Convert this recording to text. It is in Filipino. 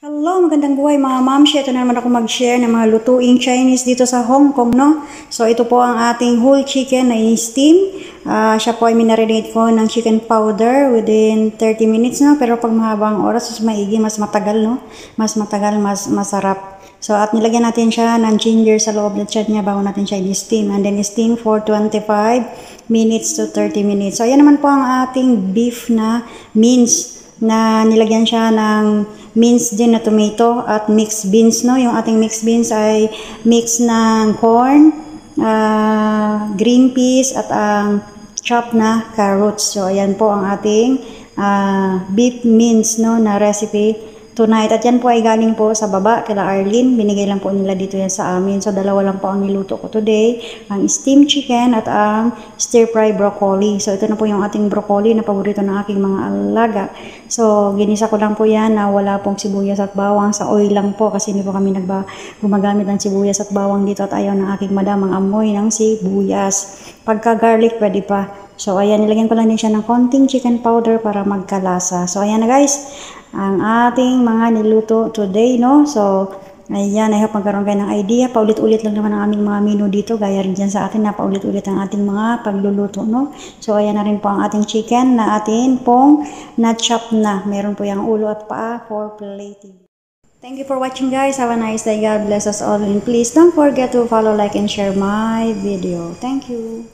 Hello, magandang buhay mga mamshi. Ito na naman ako mag-share ng mga lutuing Chinese dito sa Hong Kong, no? So, ito po ang ating whole chicken na i-steam. Siya po ay minarinate ko ng chicken powder within 30 minutes, no? Pero pag mahabang oras, mas maigi, mas matagal, no? Mas matagal, mas masarap. So, at nilagyan natin siya ng ginger sa loob ng chat niya bago natin siya i-steam. And then, steam for 25 minutes to 30 minutes. So, ayan naman po ang ating beef na mince na nilagyan siya ng minced din na tomato at mixed beans, no? Yung ating mixed beans ay mix ng corn, green peas at ang chopped na carrots. So ayan po ang ating beef mince, no, na recipe tonight. At yan po ay galing po sa baba kila Arlene. Binigay lang po nila dito yan sa amin. So dalawa lang po ang niluto ko today. Ang steamed chicken at ang stir fry broccoli. So ito na po yung ating broccoli na paborito ng aking mga alaga. So ginisa ko lang po yan na wala pong sibuyas at bawang. Sa oil lang po kasi hindi po kami gumagamit ng sibuyas at bawang dito. At ayaw ng aking madam ang amoy ng sibuyas. Pagka garlic pwede pa. So ayan, nilagyan ko lang din siya ng konting chicken powder para magkalasa. So ayan na guys, ang ating mga niluto today, no? So ayan, I hope magkaroon kayo ng idea. Paulit-ulit lang naman ang aming mga menu dito. Gaya rin dyan sa atin na paulit-ulit ang ating mga pagluluto, no? So ayan na rin po ang ating chicken na atin pong na-chop na. Meron po yung ulo at paa for plating. Thank you for watching guys. Have a nice day. God bless us all. And please don't forget to follow, like, and share my video. Thank you.